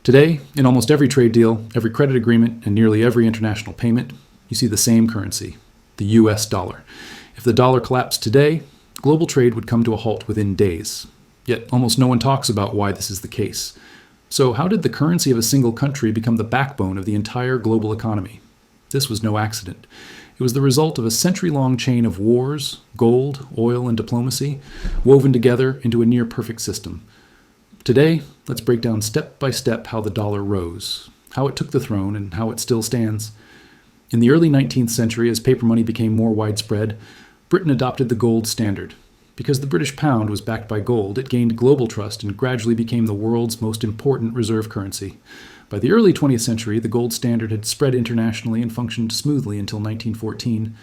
Today, in almost every trade deal, every credit agreement, and nearly every international payment, you see the same currency, the US dollar. If the dollar collapsed today, global trade would come to a halt within days. Yet almost no one talks about why this is the case. So how did the currency of a single country become the backbone of the entire global economy? This was no accident. It was the result of a century-long chain of wars, gold, oil, and diplomacy, woven together into a near-perfect system. Today, let's break down step by step how the dollar rose, how it took the throne, and how it still stands. In the early 19th century, as paper money became more widespread, Britain adopted the gold standard. Because the British pound was backed by gold, it gained global trust and gradually became the world's most important reserve currency. By the early 20th century, the gold standard had spread internationally and functioned smoothly until 1914.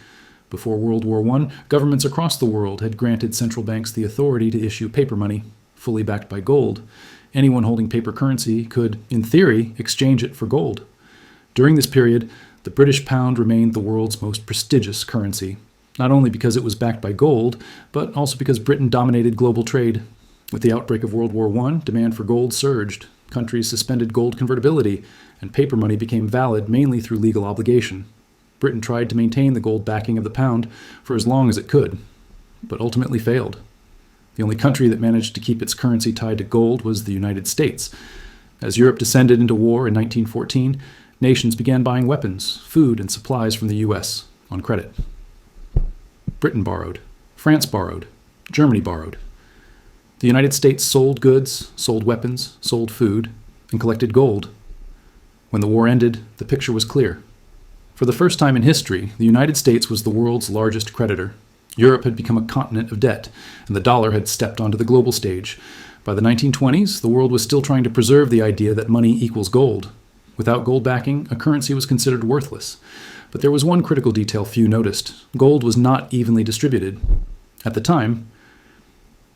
Before World War I, governments across the world had granted central banks the authority to issue paper money, fully backed by gold. Anyone holding paper currency could, in theory, exchange it for gold. During this period, the British pound remained the world's most prestigious currency, not only because it was backed by gold, but also because Britain dominated global trade. With the outbreak of World War I, demand for gold surged. Countries suspended gold convertibility, and paper money became valid mainly through legal obligation. Britain tried to maintain the gold backing of the pound for as long as it could, but ultimately failed. The only country that managed to keep its currency tied to gold was the United States. As Europe descended into war in 1914, nations began buying weapons, food, and supplies from the U.S. on credit. Britain borrowed. France borrowed. Germany borrowed. The United States sold goods, sold weapons, sold food, and collected gold. When the war ended, the picture was clear. For the first time in history, the United States was the world's largest creditor. Europe had become a continent of debt, and the dollar had stepped onto the global stage. By the 1920s, the world was still trying to preserve the idea that money equals gold. Without gold backing, a currency was considered worthless. But there was one critical detail few noticed. Gold was not evenly distributed. At the time,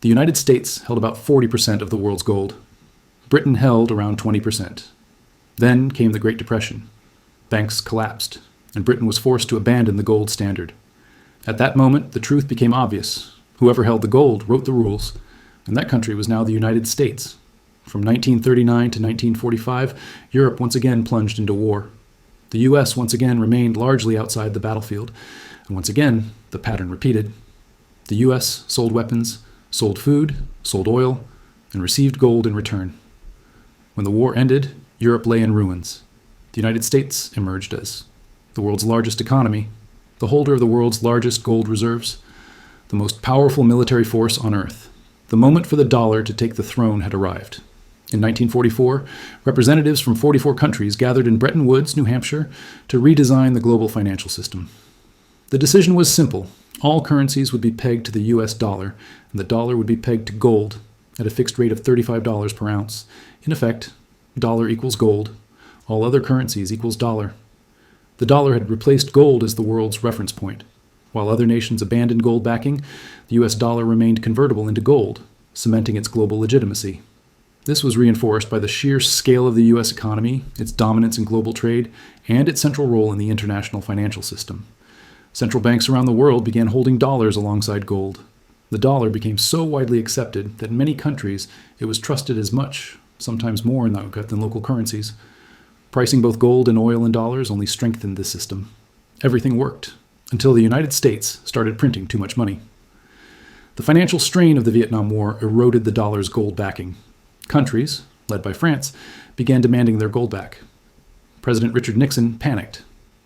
the United States held about 40% of the world's gold. Britain held around 20%. Then came the Great Depression. Banks collapsed, and Britain was forced to abandon the gold standard. At that moment, the truth became obvious. Whoever held the gold wrote the rules, and that country was now the United States. From 1939 to 1945, Europe once again plunged into war. The U.S. once again remained largely outside the battlefield, and once again, the pattern repeated. The U.S. sold weapons, sold food, sold oil, and received gold in return. When the war ended, Europe lay in ruins. The United States emerged as the world's largest economy, the holder of the world's largest gold reserves, the most powerful military force on Earth. The moment for the dollar to take the throne had arrived. In 1944, representatives from 44 countries gathered in Bretton Woods, New Hampshire, to redesign the global financial system. The decision was simple. All currencies would be pegged to the US dollar, and the dollar would be pegged to gold at a fixed rate of $35 per ounce. In effect, dollar equals gold. All other currencies equals dollar. The dollar had replaced gold as the world's reference point. While other nations abandoned gold backing, the US dollar remained convertible into gold, cementing its global legitimacy. This was reinforced by the sheer scale of the U.S. economy, its dominance in global trade, and its central role in the international financial system. Central banks around the world began holding dollars alongside gold. The dollar became so widely accepted that in many countries it was trusted as much, sometimes more than local currencies. Pricing both gold and oil in dollars only strengthened this system. Everything worked, until the United States started printing too much money. The financial strain of the Vietnam War eroded the dollar's gold backing. Countries, led by France, began demanding their gold back. President Richard Nixon panicked.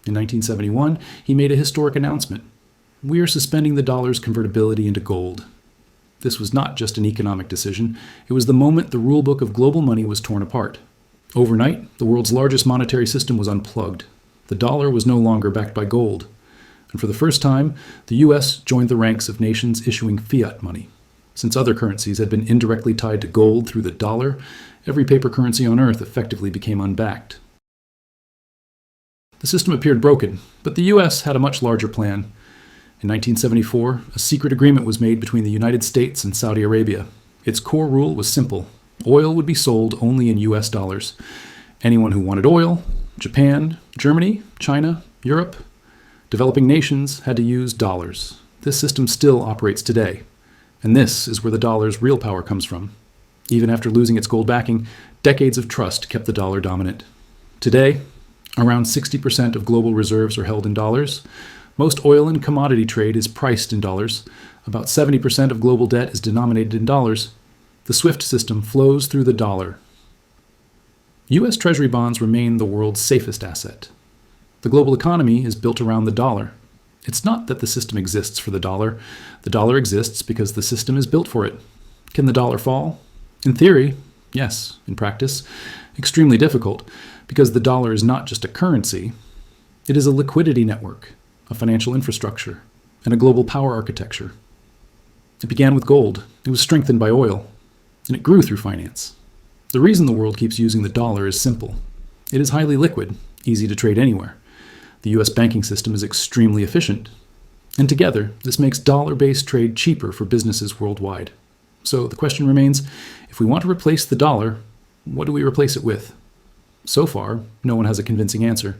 In 1971, he made a historic announcement. We are suspending the dollar's convertibility into gold. This was not just an economic decision. It was the moment the rulebook of global money was torn apart. Overnight, the world's largest monetary system was unplugged. The dollar was no longer backed by gold. And for the first time, the U.S. joined the ranks of nations issuing fiat money. Since other currencies had been indirectly tied to gold through the dollar, every paper currency on Earth effectively became unbacked. The system appeared broken, but the U.S. had a much larger plan. In 1974, a secret agreement was made between the United States and Saudi Arabia. Its core rule was simple. Oil would be sold only in U.S. dollars. Anyone who wanted oil, Japan, Germany, China, Europe, developing nations had to use dollars. This system still operates today. And this is where the dollar's real power comes from. Even after losing its gold backing, Decades of trust kept the dollar dominant. Today, around 60% of global reserves are held in dollars. Most oil and commodity trade is priced in dollars. About 70% of global debt is denominated in dollars. The SWIFT system flows through the dollar. U.S. Treasury bonds remain the world's safest asset. The global economy is built around the dollar. It's not that the system exists for the dollar. The dollar exists because the system is built for it. Can the dollar fall? In theory, yes. In practice, extremely difficult, because the dollar is not just a currency. It is a liquidity network, a financial infrastructure, and a global power architecture. It began with gold. It was strengthened by oil, and it grew through finance. The reason the world keeps using the dollar is simple. It is highly liquid, easy to trade anywhere. The U.S. banking system is extremely efficient. And together, this makes dollar-based trade cheaper for businesses worldwide. So the question remains, if we want to replace the dollar, what do we replace it with? So far, no one has a convincing answer.